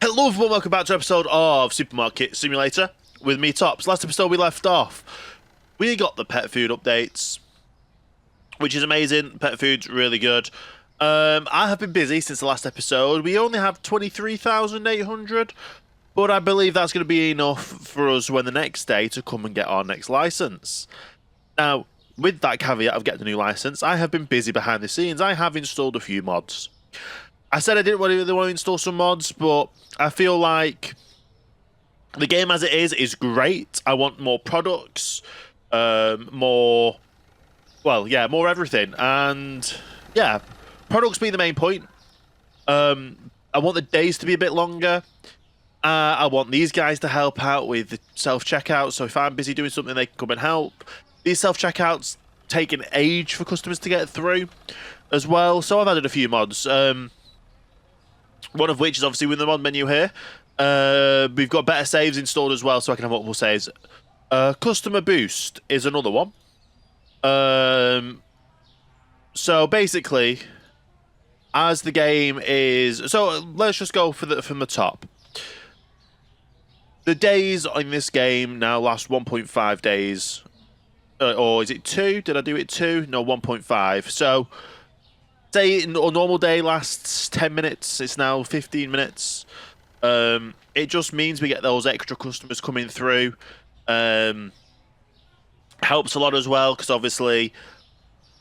Hello everyone, welcome back to an episode of Supermarket Simulator with me, Tops. Last episode we left off, we got the pet food updates, which is amazing. Pet food's really good. I have been busy since the last episode. We only have 23,800, but I believe that's going to be enough for us when the next day to come and get our next license. Now, with that caveat of getting the new license, I have been busy behind the scenes. I have installed a few mods. I said I didn't really want to install some mods, but I feel like the game as it is great. I want more products, more everything. And yeah, products being the main point. I want the days to be a bit longer. I want these guys to help out with the self-checkout. So if I'm busy doing something, they can come and help. These self-checkouts take an age for customers to get through as well. So I've added a few mods. One of which is obviously with the mod menu here. We've got better saves installed as well, so I can have multiple saves. Customer boost is another one. So basically, as the game is... So let's just go from the top. The days in this game now last 1.5 days. Or is it 2? Did I do it 2? No, 1.5. So... Say a normal day lasts 10 minutes, it's now 15 minutes. It just means we get those extra customers coming through. Helps a lot as well, because obviously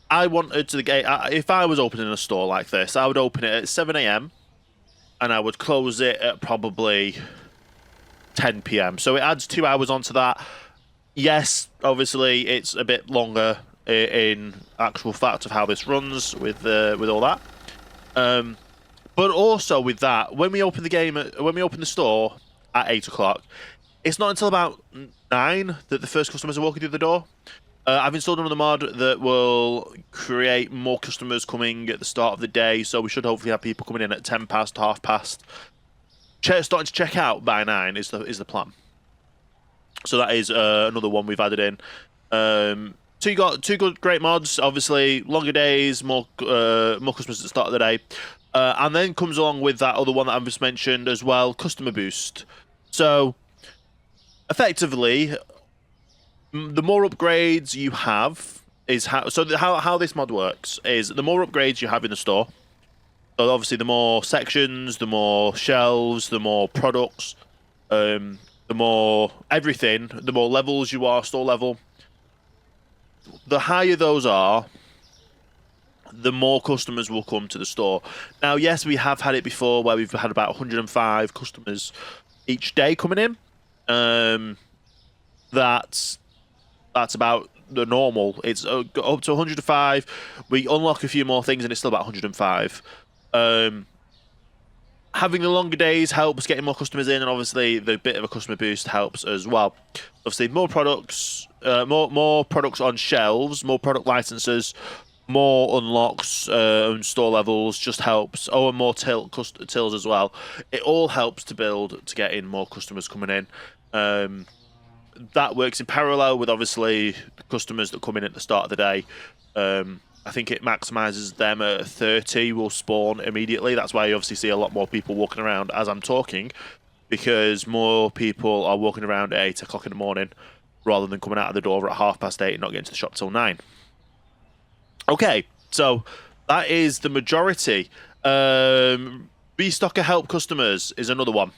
I wanted to get... If I was opening a store like this, I would open it at 7 AM and I would close it at probably 10 PM. So it adds 2 hours onto that. Yes, obviously it's a bit longer in actual fact of how this runs with all that, but also with that, when we open the store at 8 o'clock, it's not until about 9 that the first customers are walking through the door. I've installed another mod that will create more customers coming at the start of the day, so we should hopefully have people coming in at 10 past, half past, starting to check out by 9 is the plan. So that is another one we've added in. So you got two great mods, obviously longer days, more customers at the start of the day, and then comes along with that other one that I've just mentioned as well, customer boost. So effectively, the more upgrades you have is how this mod works is the more upgrades you have in the store. So obviously, the more sections, the more shelves, the more products, the more everything, the more levels you are, store level. The higher those are, the more customers will come to the store. Now, yes, we have had it before where we've had about 105 customers each day coming in. That's about the normal. It's up to 105. We unlock a few more things and it's still about 105. Having the longer days helps getting more customers in, and obviously the bit of a customer boost helps as well. Obviously, more products, more products on shelves, more product licenses, more unlocks and store levels just helps. Oh, and more tills as well. It all helps to build to get in more customers coming in. That works in parallel with obviously the customers that come in at the start of the day. I think it maximizes them at 30 will spawn immediately. That's why you obviously see a lot more people walking around as I'm talking, because more people are walking around at 8 o'clock in the morning rather than coming out of the door at 8:30 and not getting to the shop till 9. Okay, so that is the majority. Restocker help customers is another one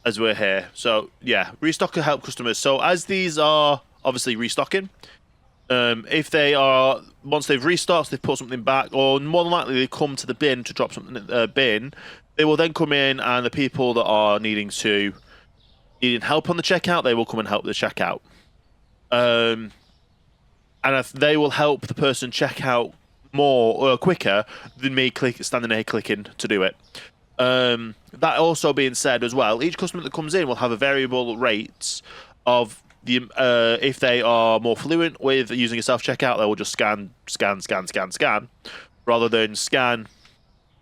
as we're here. So yeah, restocker help customers. So as these are obviously restocking, if they are, once they've restocked, they've put something back, or more than likely they come to the bin to drop something in the bin, they will then come in, and the people that are needing help on the checkout, they will come and help the checkout. And if they will help the person check out more or quicker than me standing there clicking to do it. That also being said as well, each customer that comes in will have a variable rates of if they are more fluent with using a self-checkout, they will just scan, rather than scan,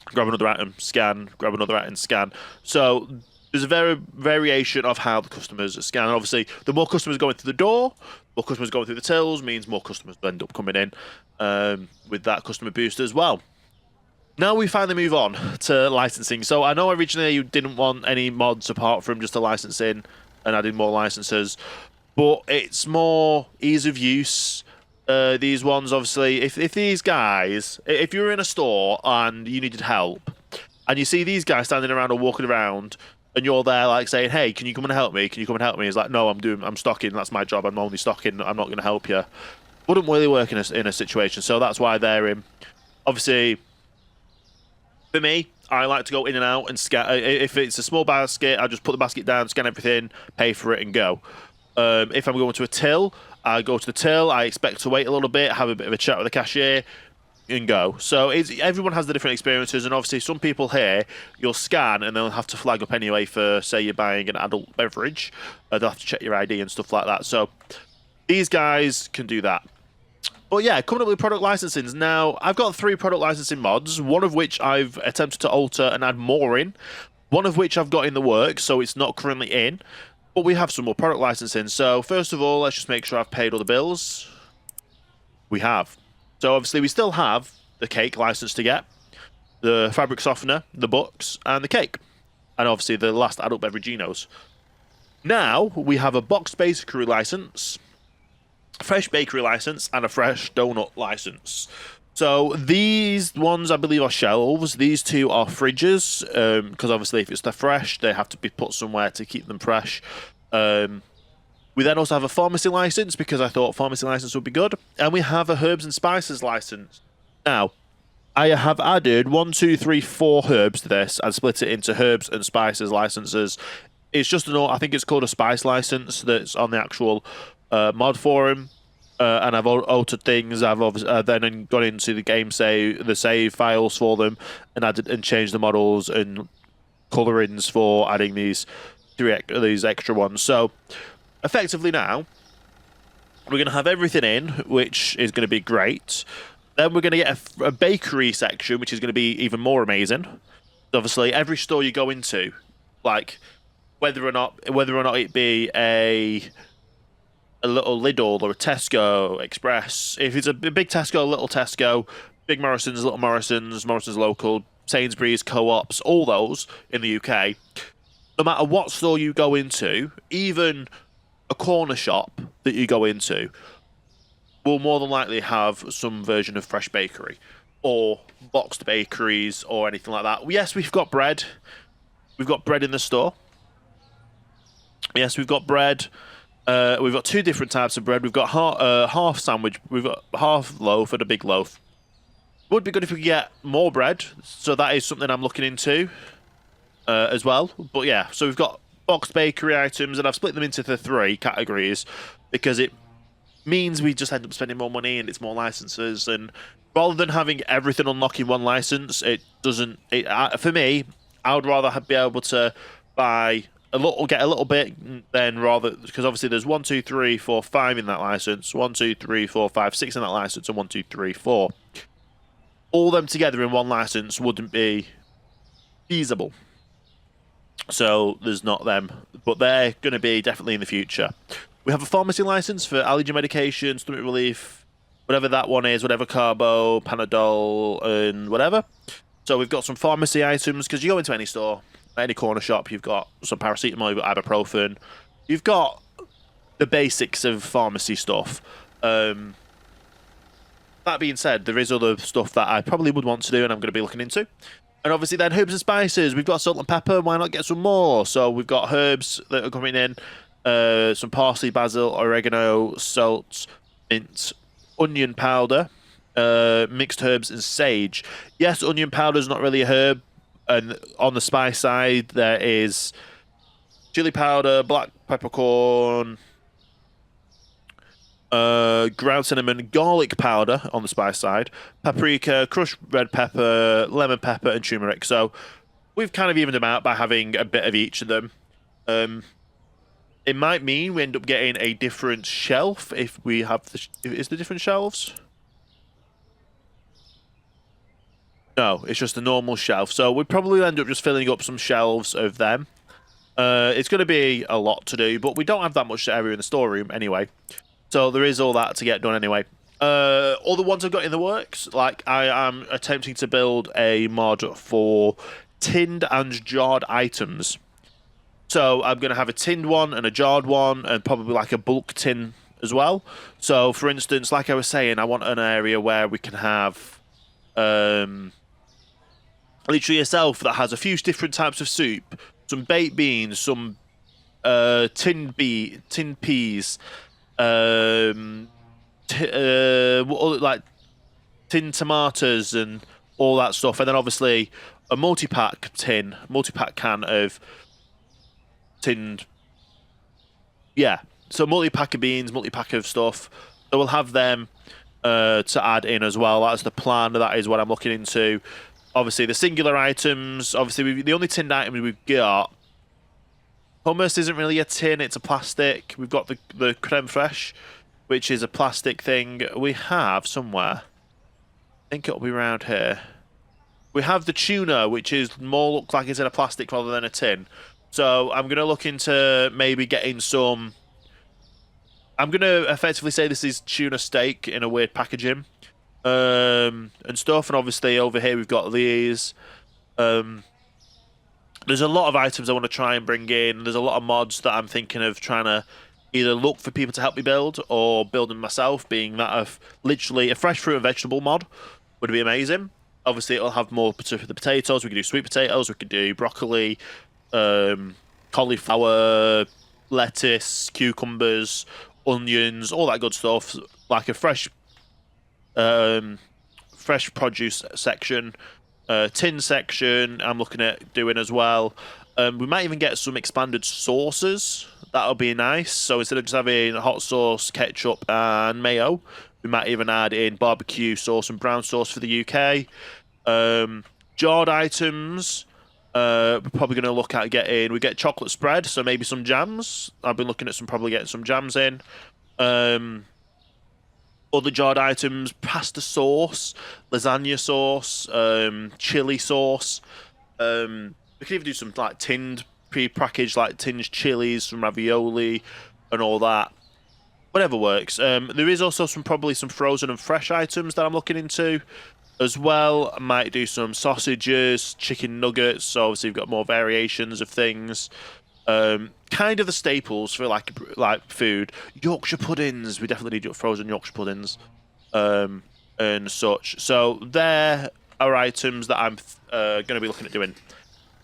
grab another item, scan, grab another item, scan. So there's a variation of how the customers scan. And obviously, the more customers going through the door, more customers going through the tills means more customers end up coming in with that customer boost as well. Now we finally move on to licensing. So I know originally you didn't want any mods apart from just a licensing and adding more licenses, but it's more ease of use. These ones, obviously, if these guys, if you're in a store and you needed help, and you see these guys standing around or walking around, and you're there like saying, "Hey, can you come and help me? Can you come and help me?" It's like, "No, I'm stocking. That's my job. I'm only stocking. I'm not going to help you." Wouldn't really work in a situation. So that's why they're in. Obviously, for me, I like to go in and out and scan. If it's a small basket, I just put the basket down, scan everything, pay for it, and go. If I'm going to a till, I go to the till. I expect to wait a little bit, have a bit of a chat with the cashier, and go. So everyone has the different experiences, and obviously some people here, you'll scan and they'll have to flag up anyway for, say, you're buying an adult beverage. They'll have to check your ID and stuff like that. So these guys can do that. But yeah, coming up with product licensings. Now, I've got 3 product licensing mods, one of which I've attempted to alter and add more in, one of which I've got in the works, so it's not currently in, but we have some more product licensing. So first of all, let's just make sure I've paid all the bills. We have. So obviously we still have the cake license to get, the fabric softener, the books, and the cake. And obviously the last adult beveraginos. Now, we have a boxed bakery license, fresh bakery license, and a fresh donut license. So these ones, I believe, are shelves. These 2 are fridges, because obviously if it's the fresh, they have to be put somewhere to keep them fresh. We then also have a pharmacy license, because I thought pharmacy license would be good. And we have a herbs and spices license. Now, I have added 1, 2, 3, 4 herbs to this and split it into herbs and spices licenses. It's just I think it's called a spice license that's on the actual mod forum, and I've altered things. I've obviously then gone into the game the save files for them, and added and changed the models and colorings for adding these extra ones. So effectively now we're going to have everything in, which is going to be great. Then we're going to get a bakery section, which is going to be even more amazing. Obviously, every store you go into, like whether or not it be a little Lidl or a Tesco Express. If it's a big Tesco, a little Tesco, big Morrison's, little Morrison's, Morrison's local, Sainsbury's, Co-ops, all those in the UK, no matter what store you go into, even a corner shop that you go into, will more than likely have some version of fresh bakery or boxed bakeries or anything like that. Yes, we've got bread. We've got bread in the store. Yes, we've got bread. We've got 2 different types of bread. We've got half sandwich. We've got half loaf and a big loaf. Would be good if we could get more bread. So that is something I'm looking into as well. But yeah, so we've got boxed bakery items, and I've split them into the 3 categories because it means we just end up spending more money and it's more licenses. And rather than having everything unlock in one license, it doesn't. For me, I would rather be able to buy get a little bit, then rather, because obviously there's 1, 2, 3, 4, 5 in that license, 1, 2, 3, 4, 5, 6 in that license, and 1, 2, 3, 4. All them together in one license wouldn't be feasible. So there's not them, but they're going to be definitely in the future. We have a pharmacy license for allergy medication, stomach relief, whatever that one is, whatever carbo, Panadol, and whatever. So we've got some pharmacy items, because you go into any store, any corner shop, you've got some paracetamol, you've got ibuprofen, you've got the basics of pharmacy stuff. That being said, there is other stuff that I probably would want to do and I'm going to be looking into. And obviously then herbs and spices, we've got salt and pepper, why not get some more? So we've got herbs that are coming in, some parsley, basil, oregano, salt, mint, onion powder, mixed herbs and sage. Yes, onion powder is not really a herb. And on the spice side, there is chili powder, black peppercorn, ground cinnamon, garlic powder on the spice side, paprika, crushed red pepper, lemon pepper, and turmeric. So we've kind of evened them out by having a bit of each of them. It might mean we end up getting a different shelf if we have is the different shelves? No, it's just a normal shelf. So we'd probably end up just filling up some shelves of them. It's going to be a lot to do, but we don't have that much area in the storeroom anyway. So there is all that to get done anyway. Other ones I've got in the works, like I am attempting to build a mod for tinned and jarred items. So I'm going to have a tinned one and a jarred one, and probably like a bulk tin as well. So, for instance, like I was saying, I want an area where we can have literally a shelf that has a few different types of soup, some baked beans, some tinned peas, like tin tomatoes and all that stuff, and then obviously a multi-pack can of tinned, yeah. So multi-pack of beans, multi-pack of stuff. So we'll have them to add in as well. That's the plan. That is what I'm looking into. Obviously, the singular items. Obviously, the only tinned item we've got. Hummus isn't really a tin; it's a plastic. We've got the creme fraiche, which is a plastic thing. We have somewhere. I think it'll be around here. We have the tuna, which is more looks like it's in a plastic rather than a tin. So I'm gonna look into maybe getting some. I'm gonna effectively say this is tuna steak in a weird packaging, and stuff. And obviously over here we've got these. There's a lot of items I want to try and bring in. There's a lot of mods that I'm thinking of trying to either look for people to help me build or build them myself, being that of literally a fresh fruit and vegetable mod would be amazing. Obviously, it'll have more for the potatoes. We could do sweet potatoes. We could do broccoli, cauliflower, lettuce, cucumbers, onions, all that good stuff. Like a fresh produce section. Tin section I'm looking at doing as well. We might even get some expanded sauces. That'll be nice. So instead of just having hot sauce, ketchup and mayo, we might even add in barbecue sauce and brown sauce for the UK. Jarred items, we're probably going to look at getting, we get chocolate spread, so maybe some jams. I've been looking at probably getting some jams in. Other jarred items, pasta sauce, lasagna sauce, chili sauce. We could even do some like tinned, pre-packaged like tinned chilies, some ravioli, and all that. Whatever works. There is also probably some frozen and fresh items that I'm looking into as well. I might do some sausages, chicken nuggets. So obviously you've got more variations of things. Kind of the staples for like food. Yorkshire puddings. We definitely need frozen Yorkshire puddings, and such. So there are items that I'm going to be looking at doing.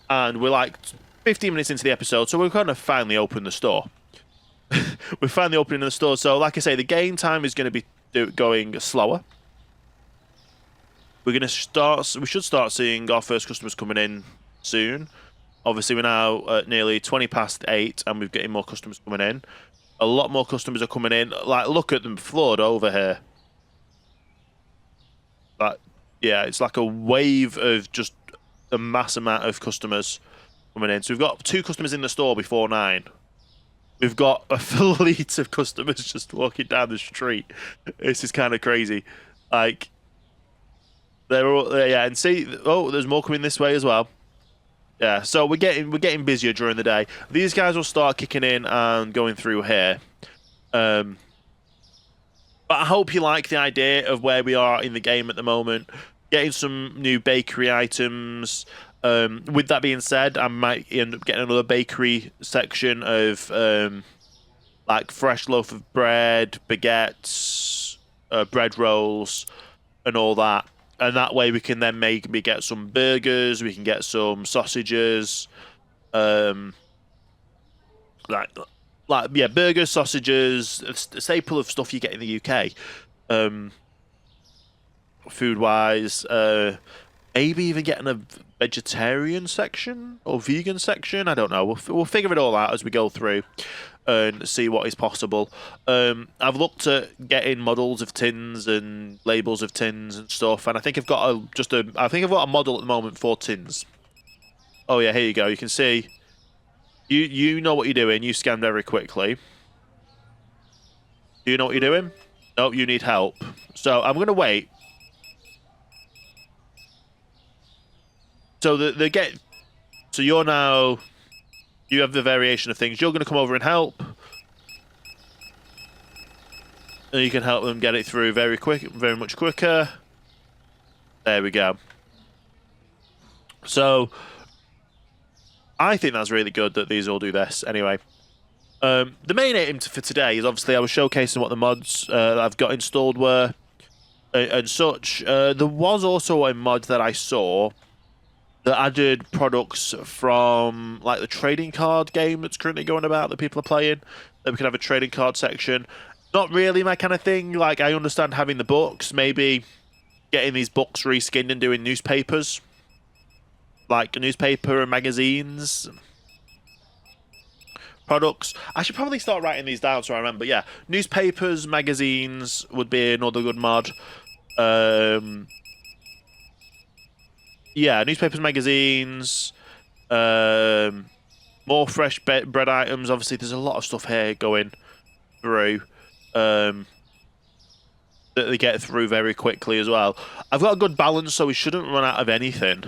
And we're like 15 minutes into the episode, so we're going to finally open the store. We're finally opening the store. So like I say, the game time is going to be going slower. We're going to start. We should start seeing our first customers coming in soon. Obviously, we're now at nearly 20 past 8, and we're getting more customers coming in. A lot more customers are coming in. Like, look at them flood over here. But yeah, it's like a wave of just a mass amount of customers coming in. So we've got 2 customers in the store before 9. We've got a fleet of customers just walking down the street. This is kind of crazy. Like, they're all, yeah, and see, oh, there's more coming this way as well. Yeah, so we're getting busier during the day. These guys will start kicking in and going through here. But I hope you like the idea of where we are in the game at the moment. Getting some new bakery items. With that being said, I might end up getting another bakery section of like fresh loaf of bread, baguettes, bread rolls, and all that. And that way we can then maybe get some burgers, we can get some sausages, like yeah, burgers, sausages, a staple of stuff you get in the UK, food-wise. Maybe even getting a vegetarian section or vegan section. I don't know. We'll figure it all out as we go through and see what is possible. I've looked at getting models of tins and labels of tins and stuff, and I think I've got a model at the moment for tins. Oh yeah, here you go. You can see. You know what you're doing. You scanned very quickly. Do you know what you're doing? No, you need help. So I'm gonna wait. So So you're now. You have the variation of things. You're going to come over and help. and you can help them get it through very much quicker. There we go. So I think that's really good that these all do this. Anyway, the main aim for today is obviously I was showcasing what the mods that I've got installed were and such. There was also a mod that I saw that added products from like the trading card game that's currently going about that people are playing. That we can have a trading card section. Not really my kind of thing. Like, I understand having the books, maybe getting these books reskinned and doing newspapers. Like newspaper and magazines. Products. I should probably start writing these down so I remember. Yeah, newspapers, magazines would be another good mod. Yeah, newspapers, magazines, more fresh bread items. Obviously, there's a lot of stuff here going through that they get through very quickly as well. I've got a good balance, so we shouldn't run out of anything.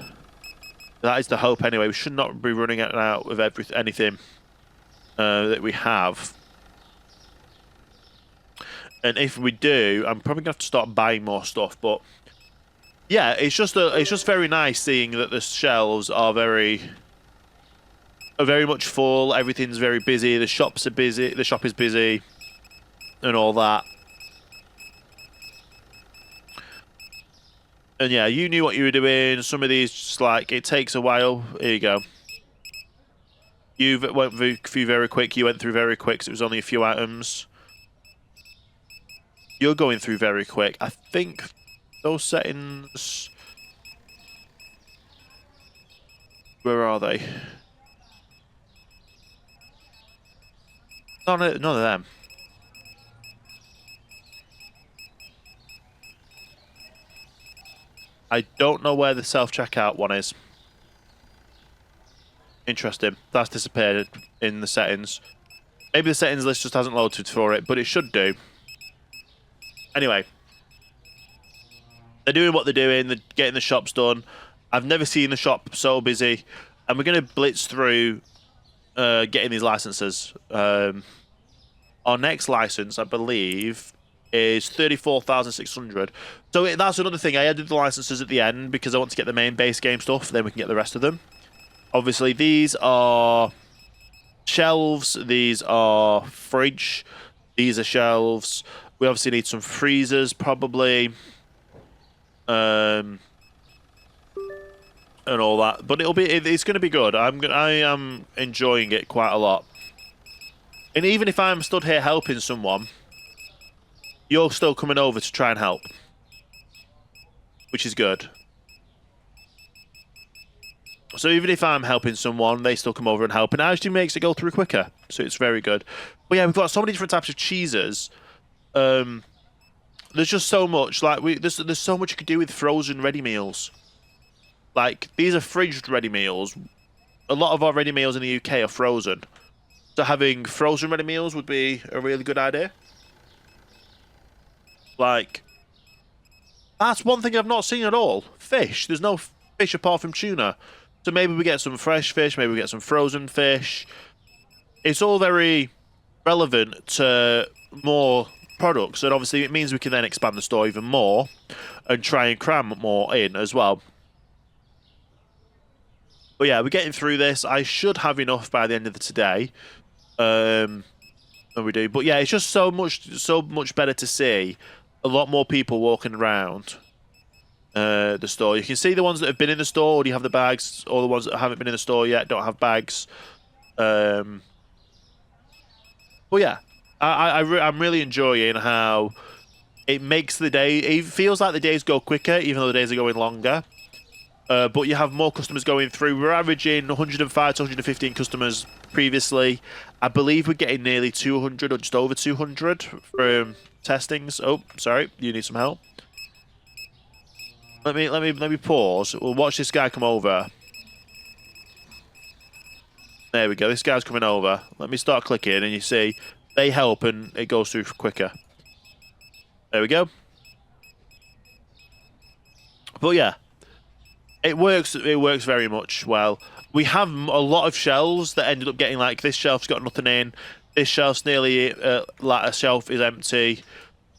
That is the hope anyway. We should not be running out of anything that we have. And if we do, I'm probably going to have to start buying more stuff, but yeah, it's just very nice seeing that the shelves are very much full. Everything's very busy. The shops are busy. The shop is busy, and all that. And yeah, you knew what you were doing. Some of these, just like, it takes a while. Here you go. You went through very quick. You went through very quick, so it was only a few items. You're going through very quick. I think those settings... Where are they? None of them. I don't know where the self-checkout one is. Interesting. That's disappeared in the settings. Maybe the settings list just hasn't loaded for it, but it should do. Anyway. They're doing what they're doing. They're getting the shops done. I've never seen the shop so busy. And we're going to blitz through getting these licenses. Our next license, I believe, is 34,600. So that's another thing. I added the licenses at the end because I want to get the main base game stuff. Then we can get the rest of them. Obviously, these are shelves. These are fridge. These are shelves. We obviously need some freezers, probably. And all that, but it's going to be good. I am enjoying it quite a lot. And even if I'm stood here helping someone, you're still coming over to try and help, which is good. So even if I'm helping someone, they still come over and help, and it actually makes it go through quicker. So it's very good. But yeah, we've got so many different types of cheeses. There's just so much. Like there's so much you could do with frozen ready meals. Like, these are fridged ready meals. A lot of our ready meals in the UK are frozen. So having frozen ready meals would be a really good idea. Like, that's one thing I've not seen at all. Fish. There's no fish apart from tuna. So maybe we get some fresh fish, maybe we get some frozen fish. It's all very relevant to more products. And obviously it means we can then expand the store even more and try and cram more in as well. But yeah, we're getting through this. I should have enough by the end of the today. And we do. But yeah, it's just so much better to see a lot more people walking around the store. You can see the ones that have been in the store already have the bags, or the ones that haven't been in the store yet don't have bags. But yeah, I'm really enjoying how it makes the day... It feels like the days go quicker, even though the days are going longer. But you have more customers going through. We're averaging 105 to 115 customers previously. I believe we're getting nearly 200 or just over 200 from testings. Oh, sorry, you need some help. Let me pause. We'll watch this guy come over. There we go. This guy's coming over. Let me start clicking, and you see they help, and it goes through quicker. There we go. But yeah. It works very much well. We have a lot of shelves that ended up getting, like, this shelf's got nothing in. This shelf's nearly, like, a shelf is empty.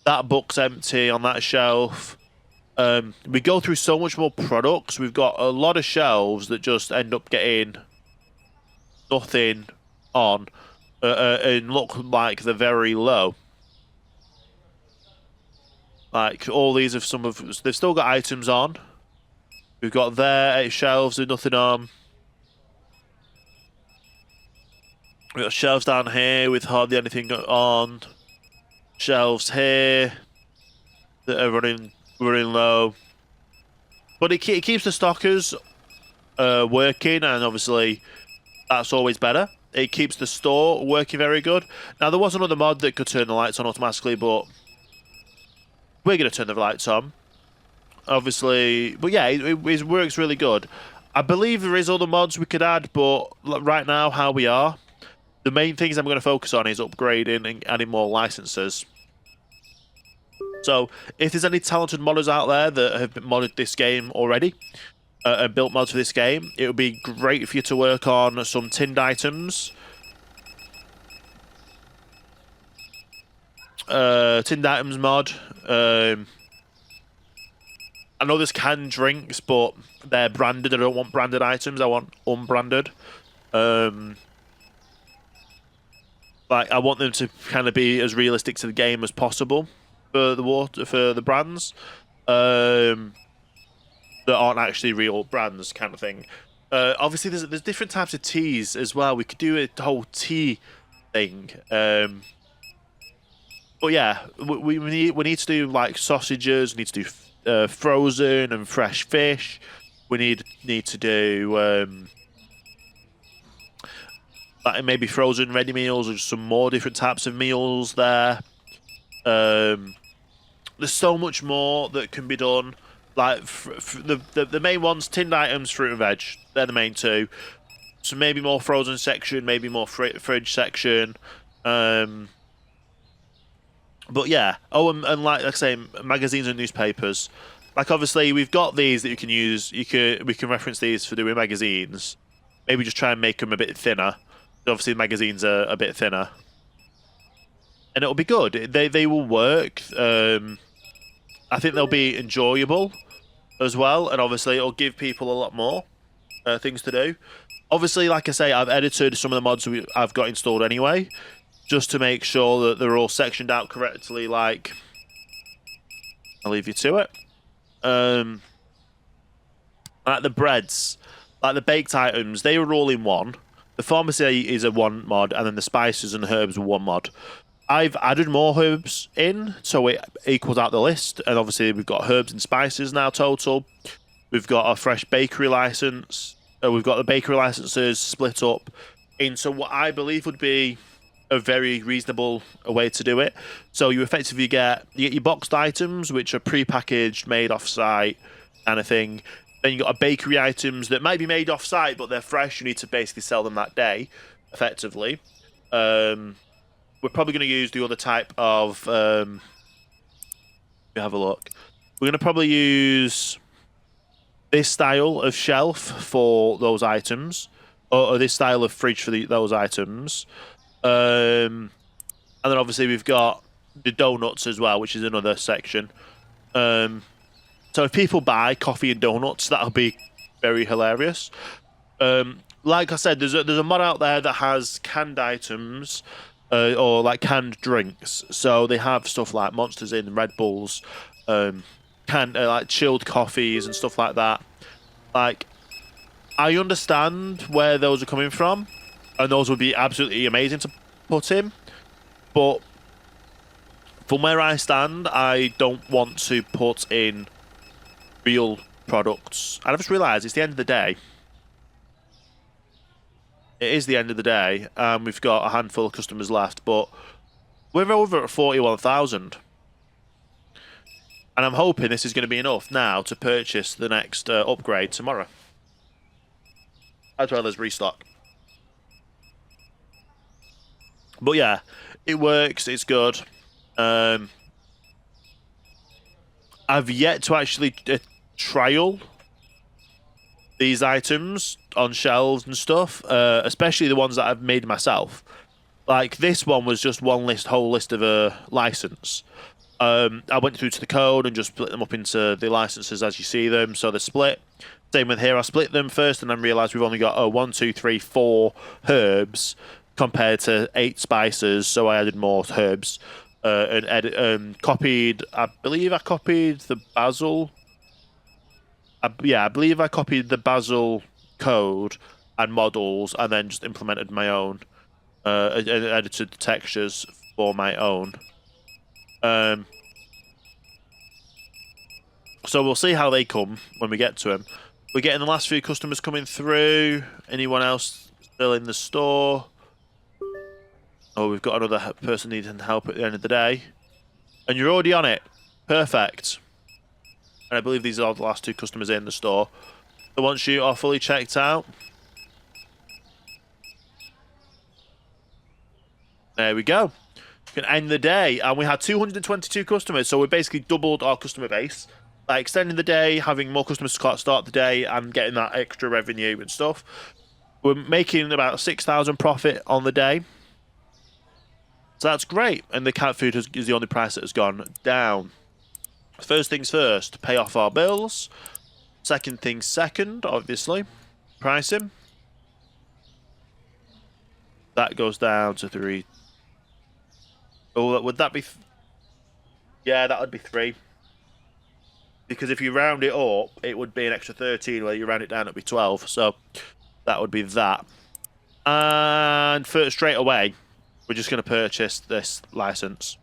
That book's empty on that shelf. We go through so much more products. We've got a lot of shelves that just end up getting nothing on and look like they're very low. Like all these have they've still got items on. We've got there 8 shelves with nothing on. We've got shelves down here with hardly anything on. Shelves here that are running low. But it keeps the stockers working, and obviously that's always better. It keeps the store working very good. Now, there was another mod that could turn the lights on automatically, but we're going to turn the lights on. Obviously, but yeah, it works really good. I believe there is other mods we could add, but right now, how we are, the main things I'm going to focus on is upgrading and adding more licenses. So, if there's any talented modders out there that have modded this game already, and built mods for this game, it would be great for you to work on some tinned items. Tinned items mod. I know there's canned drinks, but they're branded. I don't want branded items. I want unbranded. Like, I want them to kind of be as realistic to the game as possible for the brands that aren't actually real brands, kind of thing. Obviously, there's different types of teas as well. We could do a whole tea thing. But yeah, we need to do like sausages. We need to do frozen and fresh fish. We need to do like maybe frozen ready meals or some more different types of meals there. There's so much more that can be done. Like the main ones, tinned items, fruit and veg. They're the main two. So maybe more frozen section, maybe more fridge section. But yeah. Oh, and like I say, magazines and newspapers. Like obviously we've got these that you can use. We can reference these for doing magazines. Maybe just try and make them a bit thinner. Obviously the magazines are a bit thinner, and it'll be good. They will work. I think they'll be enjoyable as well, and obviously it'll give people a lot more things to do. Obviously, like I say, I've edited some of the mods I've got installed anyway, just to make sure that they're all sectioned out correctly. Like, I'll leave you to it. Like the breads, like the baked items, they were all in one. The pharmacy is a one mod, and then the spices and herbs are one mod. I've added more herbs in, so it equals out the list. And obviously, we've got herbs and spices now total. We've got a fresh bakery license. We've got the bakery licenses split up into what I believe would be a very reasonable way to do it. So you effectively get your boxed items, which are pre-packaged, made off-site kind of thing. Then you got a bakery items that might be made off-site, but they're fresh. You need to basically sell them that day, effectively. We're probably going to use the other type of... let me have a look. We're going to probably use this style of shelf for those items, or this style of fridge for those items. And then obviously we've got the donuts as well, which is another section. So if people buy coffee and donuts, that'll be very hilarious. Like I said, there's a mod out there that has canned items or like canned drinks. So they have stuff like Monsters Inn, Red Bulls, canned like chilled coffees and stuff like that. Like, I understand where those are coming from, and those would be absolutely amazing to put in. But from where I stand, I don't want to put in real products. And I've just realised it's the end of the day. It is the end of the day, and we've got a handful of customers left, but we're over at 41,000. And I'm hoping this is going to be enough now to purchase the next upgrade tomorrow, as well as restock. But yeah, it works. It's good. I've yet to actually trial these items on shelves and stuff, especially the ones that I've made myself. Like this one was just one whole list of a license. I went through to the code and just split them up into the licenses as you see them, so they're split. Same with here, I split them first and then realised we've only got 1, 2, 3, 4 herbs compared to 8 spices, so I added more herbs. And copied, I believe I copied the basil. I believe I copied the basil code and models and then just implemented my own, and edited the textures for my own. So we'll see how they come when we get to them. We're getting the last few customers coming through. Anyone else still in the store? Oh, we've got another person needing help at the end of the day. And you're already on it. Perfect. And I believe these are the last 2 customers in the store. So once you are fully checked out, there we go. We can end the day. And we had 222 customers, so we basically doubled our customer base. By extending the day, having more customers start the day, and getting that extra revenue and stuff. We're making about 6,000 profit on the day. So that's great. And the cat food is the only price that has gone down. First things first, pay off our bills. Second things second, obviously. Pricing. That goes down to 3. Oh, would that be... Yeah, that would be 3. Because if you round it up, it would be an extra 13. Where you round it down, it would be 12. So that would be that. And straight away, we're just going to purchase this license.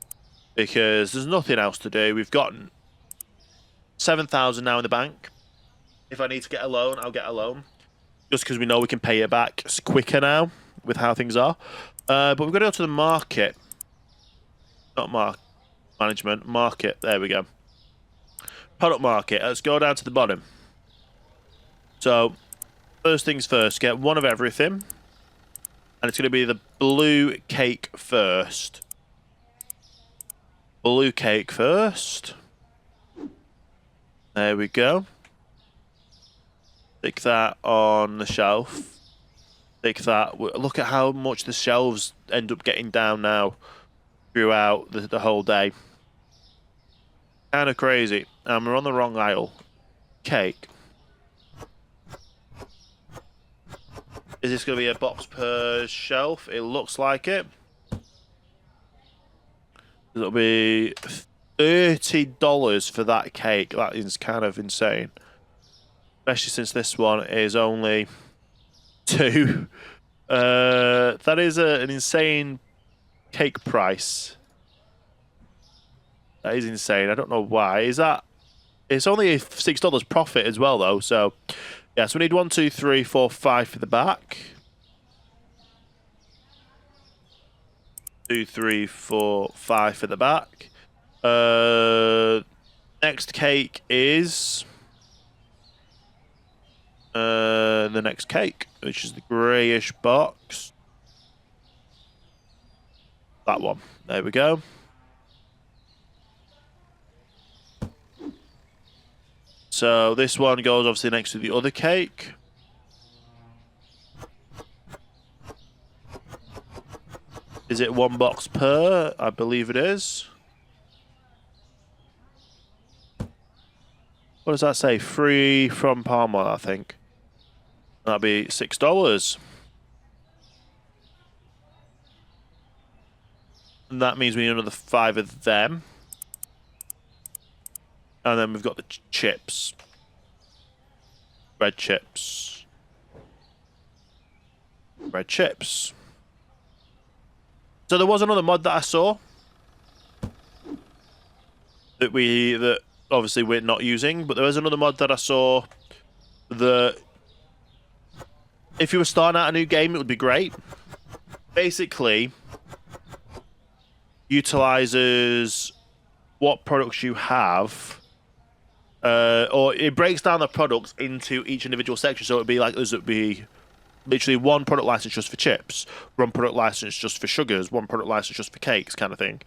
Because there's nothing else to do. We've gotten 7,000 now in the bank. If I need to get a loan, I'll get a loan. Just because we know we can pay it back quicker now with how things are. But we've got to go to the market. Not management, market. There we go. Product market. Let's go down to the bottom. So, first things first, get one of everything. And it's going to be the blue cake first. Blue cake first. There we go. Stick that on the shelf. Stick that. Look at how much the shelves end up getting down now throughout the whole day. Kind of crazy. And we're on the wrong aisle. Cake. Is this going to be a box per shelf? It looks like it. It'll be $30 for that cake. That is kind of insane. Especially since this one is only 2. That is an insane cake price. That is insane. I don't know why. Is that... It's only a $6 profit as well, though. So, yeah, so we need 1, 2, 3, 4, 5 for the back. 2, 3, 4, 5 for the back. Next cake is... the next cake, which is the greyish box. That one. There we go. So this one goes obviously next to the other cake. Is it 1 box per? I believe it is. What does that say? Free from Palmer, I think. That'd be $6. And that means we need another 5 of them. And then we've got the chips. Red chips. Red chips. So there was another mod that I saw that obviously we're not using, but there was another mod that I saw that if you were starting out a new game, it would be great. Basically, utilizes what products you have, or it breaks down the products into each individual section. So it'd be like there'd be literally 1 product license just for chips, 1 product license just for sugars, 1 product license just for cakes, kind of thing.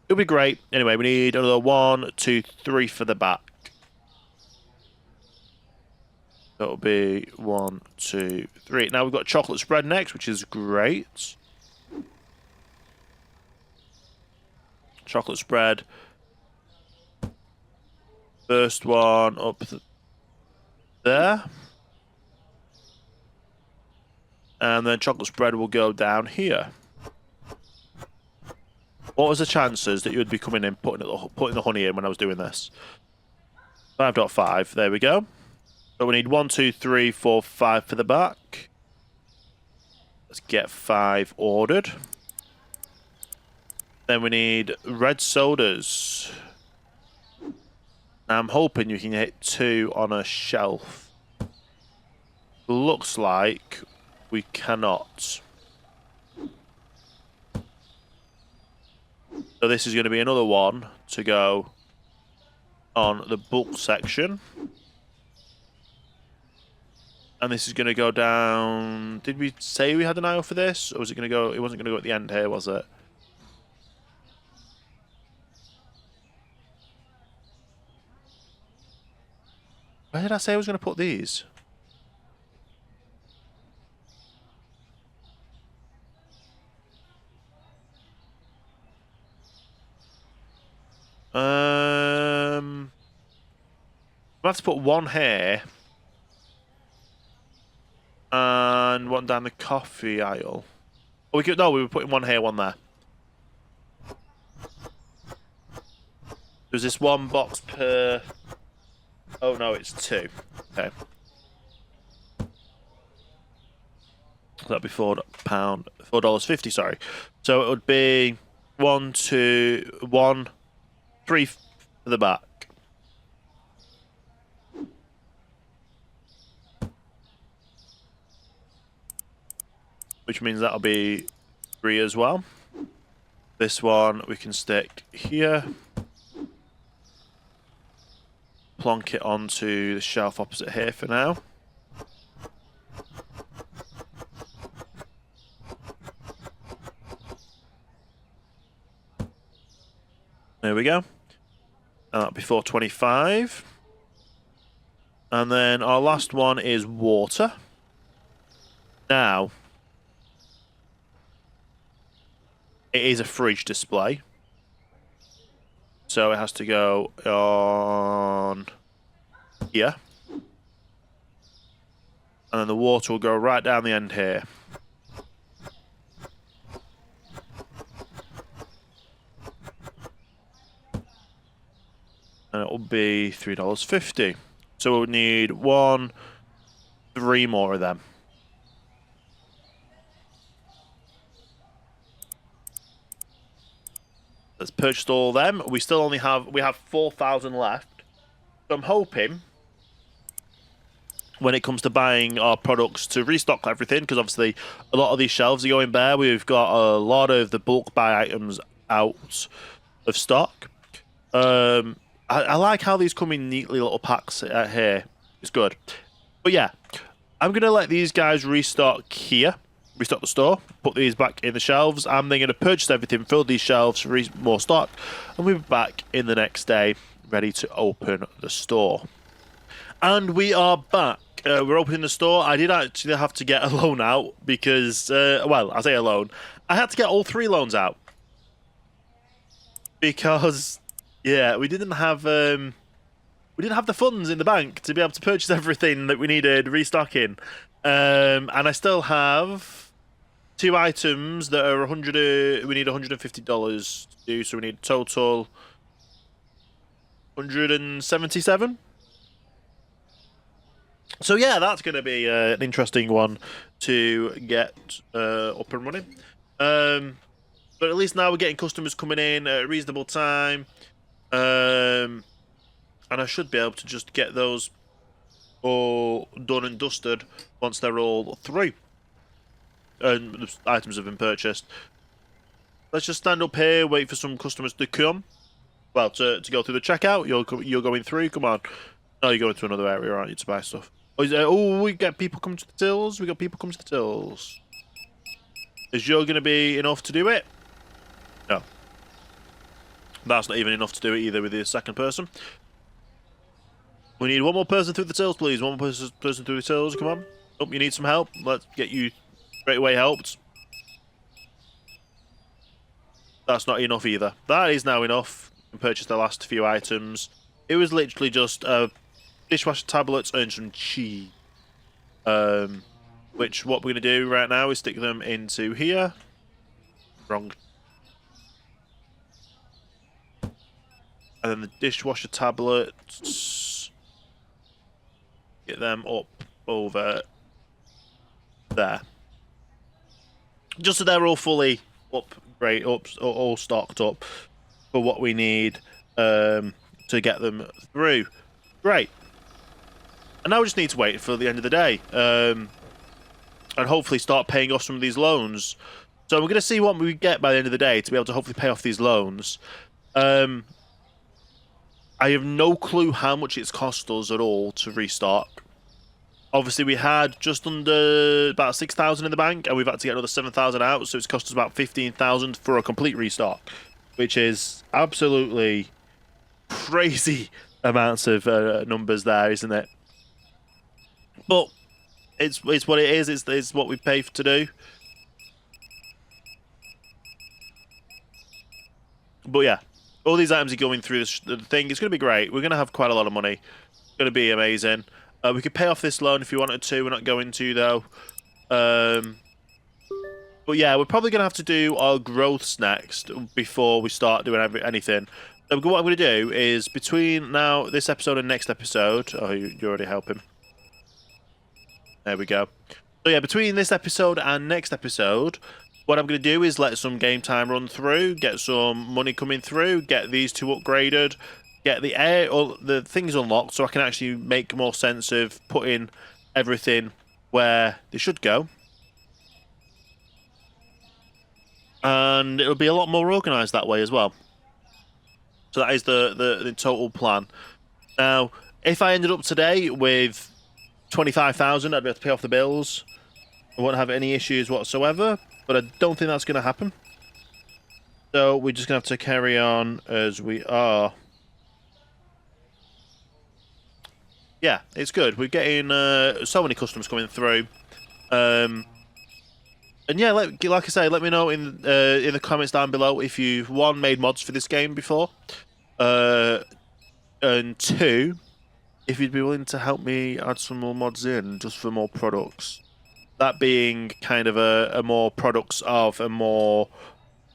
It would be great. Anyway, we need another 1, 2, 3 for the back. That'll be 1, 2, 3. Now we've got chocolate spread next, which is great. Chocolate spread. First one up there. And then chocolate spread will go down here. What was the chances that you would be coming in, putting the honey in when I was doing this? 5.5. There we go. So we need 1, 2, 3, 4, 5 for the back. Let's get 5 ordered. Then we need red sodas. Now I'm hoping you can hit 2 on a shelf. Looks like we cannot. So this is going to be another one to go on the bulk section. And this is going to go down... Did we say we had an aisle for this? Or was it going to go... It wasn't going to go at the end here, was it? Where did I say I was going to put these? I'm about to put one here. And one down the coffee aisle. Oh, we were putting one here, one there. There's this one box per... Oh no, it's 2. Okay. That'd be $4.50, sorry. So it would be 1, 2, 1, 3 for the back. Which means that'll be 3 as well. This one we can stick here. Plonk it onto the shelf opposite here for now. There we go. And that'll be $4.25. And then our last one is water. Now, it is a fridge display. So it has to go on here. And then the water will go right down the end here. And it will be $3.50. So we'll need 1, 3 more of them. Let's purchase all of them. We still only have 4,000 left. So I'm hoping when it comes to buying our products to restock everything, because obviously a lot of these shelves are going bare. We've got a lot of the bulk buy items out of stock. I like how these come in neatly little packs here. It's good. But yeah, I'm going to let these guys restock here. Restock the store, put these back in the shelves. I'm then going to purchase everything, fill these shelves for more stock, and we'll be back in the next day ready to open the store. And we are back. We're opening the store. I did actually have to get a loan out because, well, I say a loan. I had to get all 3 loans out because, yeah, we didn't have the funds in the bank to be able to purchase everything that we needed restocking. And I still have 2 items that are we need $150 to do, so we need total $177. So yeah, that's going to be an interesting one to get up and running. But at least now we're getting customers coming in at a reasonable time. And I should be able to just get those all done and dusted once they're all through and the items have been purchased. Let's just stand up here, wait for some customers to come. Well, to go through the checkout. You're going through. Come on. No, you're going to another area, aren't you, to buy stuff? Oh, we get people coming to the tills. We got people coming to the tills. Is yours going to be enough to do it? No. That's not even enough to do it either with the second person. We need 1 more person through the tills, please. 1 more person through the tills. Come on. Oh, you need some help? Let's get you straight away helped. That's not enough either. That is now enough. You can purchase the last few items. It was literally just dishwasher tablets and some cheese. Which what we're gonna do right now is stick them into here. Wrong. And then the dishwasher tablets, get them up over there. Just so they're all fully all stocked up for what we need to get them through. Great. And now we just need to wait for the end of the day and hopefully start paying off some of these loans. So we're going to see what we get by the end of the day to be able to hopefully pay off these loans. I have no clue how much it's cost us at all to restock. Obviously, we had just under about 6,000 in the bank, and we've had to get another 7,000 out, so it's cost us about 15,000 for a complete restock, which is absolutely crazy amounts of numbers there, isn't it? But it's what it is. It's what we pay to do. But yeah, all these items are going through the thing. It's going to be great. We're going to have quite a lot of money. It's going to be amazing. We could pay off this loan if you wanted to. We're not going to, though. But yeah, we're probably going to have to do our growths next before we start doing anything. So what I'm going to do is between now this episode and next episode... Oh, you're already helping. There we go. So yeah, between this episode and next episode, what I'm going to do is let some game time run through, get some money coming through, get these two upgraded, get the things unlocked so I can actually make more sense of putting everything where they should go. And it'll be a lot more organised that way as well. So that is the total plan. Now, if I ended up today with 25,000, I'd be able to pay off the bills. I won't have any issues whatsoever, but I don't think that's going to happen. So we're just going to have to carry on as we are. Yeah, it's good. We're getting so many customers coming through. And yeah, like I say, let me know in the comments down below if you've, one, made mods for this game before, and two, if you'd be willing to help me add some more mods in, just for more products. That being kind of a more products of a more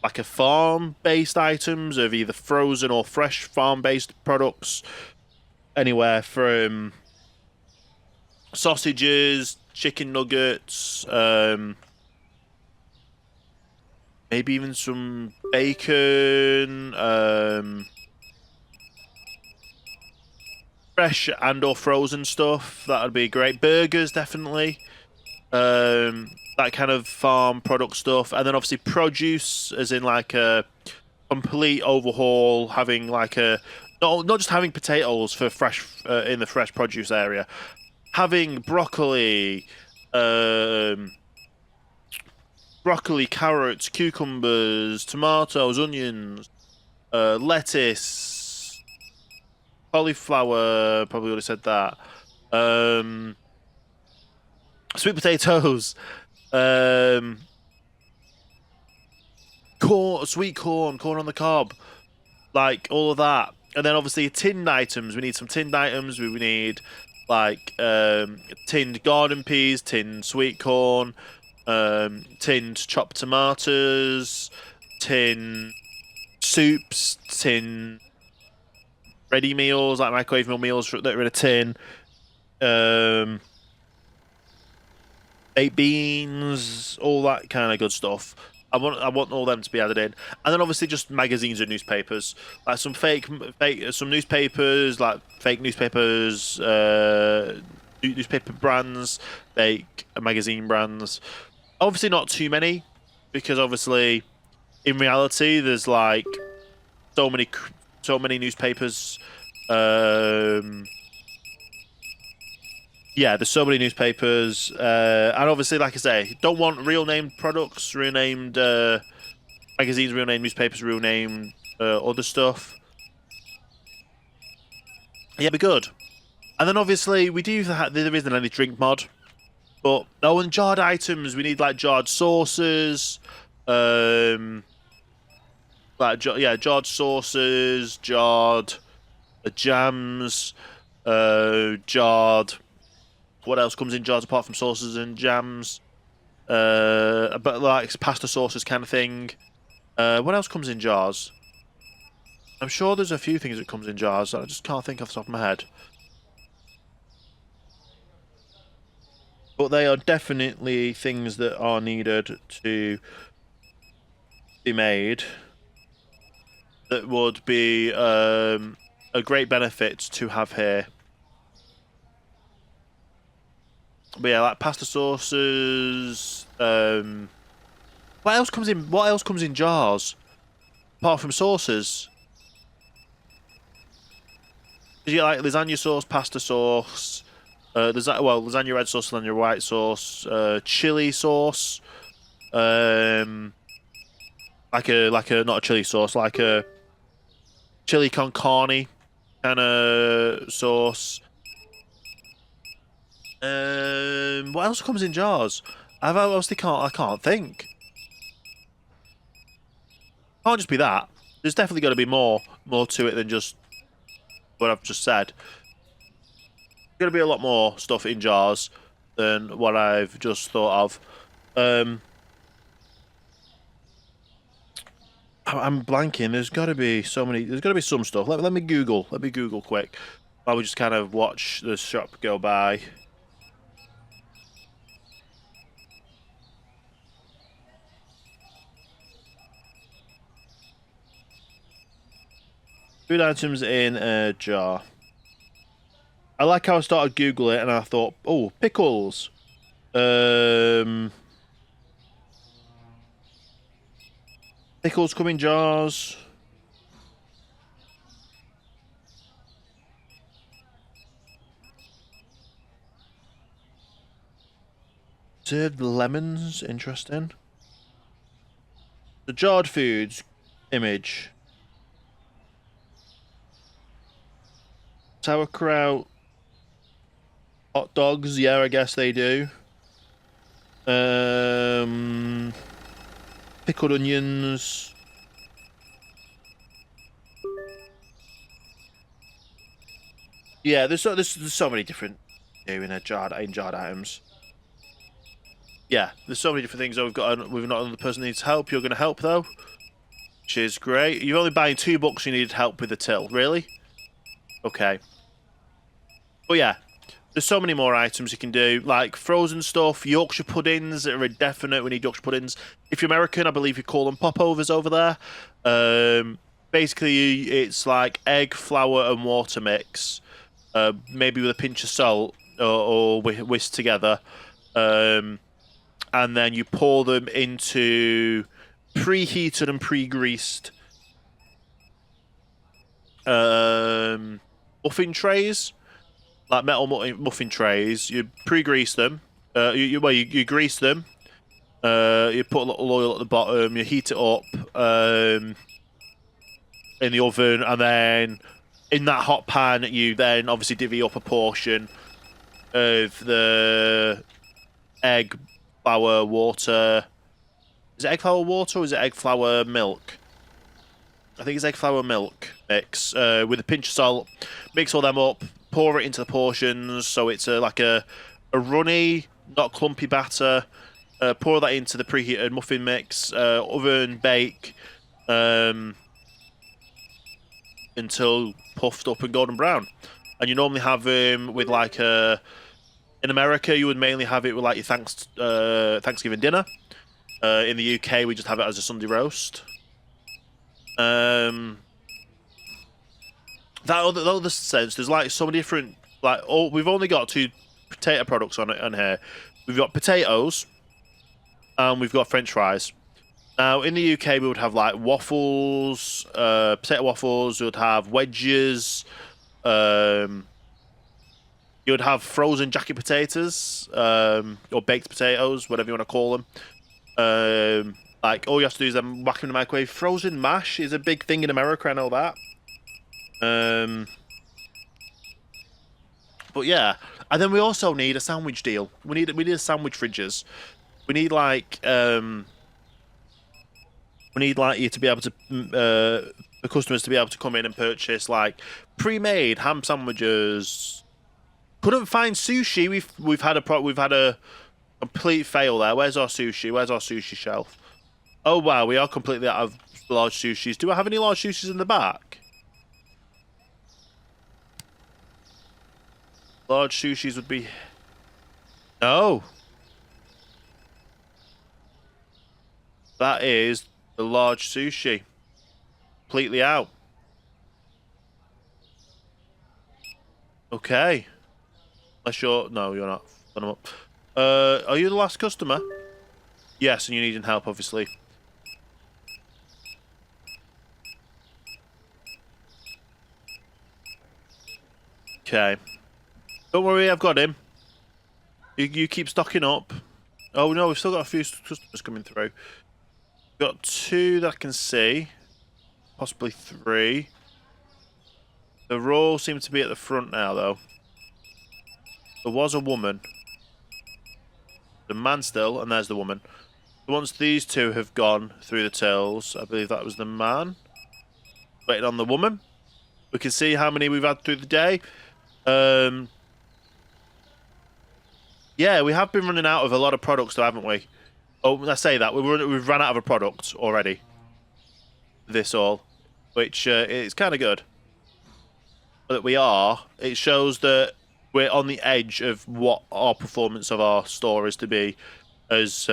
like a farm-based items of either frozen or fresh farm-based products. Anywhere from sausages, chicken nuggets, maybe even some bacon, fresh and or frozen stuff. That would be great. Burgers, definitely. That kind of farm product stuff. And then obviously produce, as in like a complete overhaul, having like a... not just having potatoes for fresh in the fresh produce area. Having broccoli, carrots, cucumbers, tomatoes, onions, lettuce, cauliflower, probably already said that. Sweet potatoes, sweet corn on the cob, like all of that. And then obviously tinned items. We need some tinned items. We need like tinned garden peas, tinned sweet corn, tinned chopped tomatoes, tin soups, tin ready meals, like microwave meals that are in a tin, baked beans, all that kind of good stuff. I want all them to be added in, and then obviously just magazines and newspapers, like some some newspapers, like fake newspapers, newspaper brands, fake magazine brands. Obviously not too many, because obviously, in reality, there's like so many newspapers. Yeah, there's so many newspapers, and obviously, like I say, don't want real named products, real named magazines, real named newspapers, real named other stuff. Yeah, be good. And then obviously, there isn't any drink mod, but and jarred items. We need like jarred sauces, jarred sauces, jarred jams, jarred. What else comes in jars apart from sauces and jams? But like pasta sauces kind of thing. What else comes in jars? I'm sure there's a few things that comes in jars. I just can't think off the top of my head. But they are definitely things that are needed to be made. That would be a great benefit to have here. But yeah, like pasta sauces. What else comes in? What else comes in jars apart from sauces? You get like lasagna sauce, pasta sauce. Lasagna red sauce, lasagna white sauce, chili sauce. Like a not a chili sauce, like a chili con carne kind of sauce. What else comes in jars? I honestly can't. I can't think. Can't just be that. There's definitely got to be more to it than just what I've just said. There's got to be a lot more stuff in jars than what I've just thought of. I'm blanking. There's got to be so many. There's got to be some stuff. Let me Google. Let me Google quick. While we just kind of watch the shop go by. Food items in a jar. I like how I started Google it and I thought, oh, pickles. Pickles come in jars. Served lemons, interesting. The jarred foods image. Sauerkraut. Hot dogs, yeah, I guess they do. Pickled onions. Yeah, there's so many different in jarred items. Yeah, there's so many different things. We've got another person needs help. You're going to help though, which is great. You're only buying 2 books. You needed help with the till, really? Okay. But yeah, there's so many more items you can do, like frozen stuff. Yorkshire puddings are a definite. We need Yorkshire puddings. If you're American, I believe you call them popovers over there. Basically, it's like egg, flour, and water mix, maybe with a pinch of salt or whisked together, and then you pour them into preheated and pre-greased muffin trays. Like metal muffin trays, you pre-grease them. You grease them. You put a little oil at the bottom. You heat it up in the oven, and then in that hot pan, you then obviously divvy up a portion of the egg, flour, water. Is it egg, flour, water, or is it egg, flour, milk? I think it's egg, flour, milk mix with a pinch of salt. Mix all them up. Pour it into the portions, so it's like a runny, not clumpy batter. Pour that into the preheated muffin mix. Oven bake until puffed up and golden brown. And you normally have them with like a. In America, you would mainly have it with like your Thanksgiving dinner. In the UK, we just have it as a Sunday roast. That other sense, there's like so many different we've only got 2 potato products on here. We've got potatoes, and we've got French fries. Now in the UK, we would have like waffles, potato waffles. We would have wedges. You would have frozen jacket potatoes, or baked potatoes, whatever you want to call them. Like all you have to do is then whack them in the microwave. Frozen mash is a big thing in America. I know that. But yeah, and then we also need a sandwich deal. We need a sandwich fridges. We need like you to be able to for customers to be able to come in and purchase like pre-made ham sandwiches. Couldn't find sushi. We've had a complete fail there. Where's our sushi? Where's our sushi shelf? Oh wow, we are completely out of large sushis. Do I have any large sushis in the back? Large sushis would be... No. That is the large sushi. Completely out. Okay. Unless you're... No, you're not. Put them up. Are you the last customer? Yes, and you needing help, obviously. Okay. Don't worry, I've got him. You keep stocking up. Oh no, we've still got a few customers coming through. We've got 2 that I can see. Possibly 3. The roll seems to be at the front now, though. There was a woman. The man still, and there's the woman. Once these 2 have gone through the tills, I believe that was the man. Waiting on the woman. We can see how many we've had through the day. Yeah, we have been running out of a lot of products, though, haven't we? Oh, I say that. We've run out of a product already. This all. Which is kind of good. But that we are. It shows that we're on the edge of what our performance of our store is to be as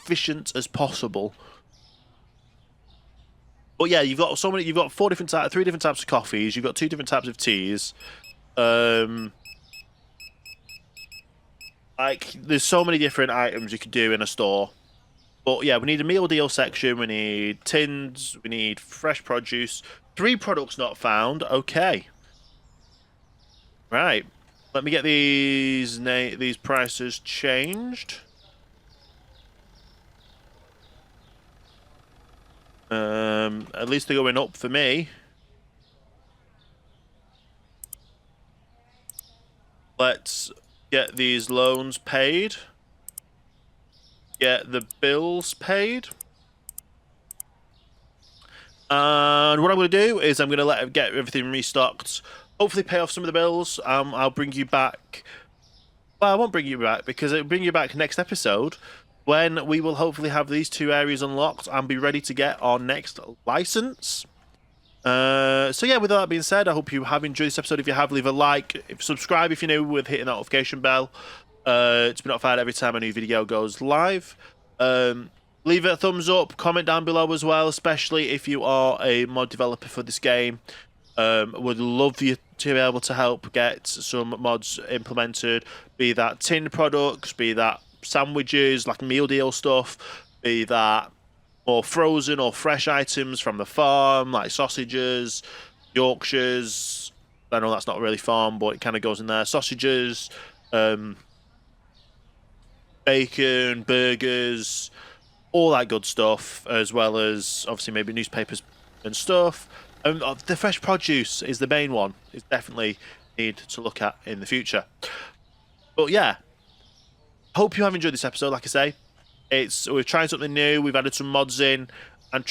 efficient as possible. But yeah, you've got 3 different types of coffees, you've got 2 different types of teas. Like, there's so many different items you could do in a store. But yeah, we need a meal deal section, we need tins, we need fresh produce. 3 products not found, okay. Right, let me get these prices changed. At least they're going up for me. Let's get these loans paid. Get the bills paid. And what I'm going to do is I'm going to get everything restocked. Hopefully pay off some of the bills. I'll bring you back. Well, I won't bring you back because I'll bring you back next episode when we will hopefully have these 2 areas unlocked and be ready to get our next license. So yeah, with that being said, I hope you have enjoyed this episode. If you have, leave a like, subscribe if you're new, with hitting that notification bell to be notified every time a new video goes live. Leave it a thumbs up, comment down below as well, especially if you are a mod developer for this game. Would love you to be able to help get some mods implemented, be that tin products, be that sandwiches, like meal deal stuff, be that more frozen or fresh items from the farm, like sausages, Yorkshires. I know that's not really farm, but it kind of goes in there. Sausages, bacon, burgers, all that good stuff, as well as obviously maybe newspapers and stuff. The fresh produce is the main one. It's definitely need to look at in the future. But yeah, hope you have enjoyed this episode. Like I say, we're trying something new. We've added some mods in, and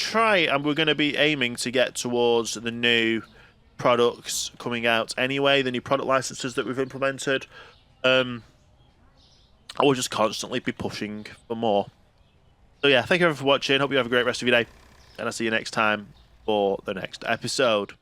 we're going to be aiming to get towards the new products coming out anyway. The new product licenses that we've implemented. I will just constantly be pushing for more. So yeah, thank you everyone for watching. Hope you have a great rest of your day, and I'll see you next time for the next episode.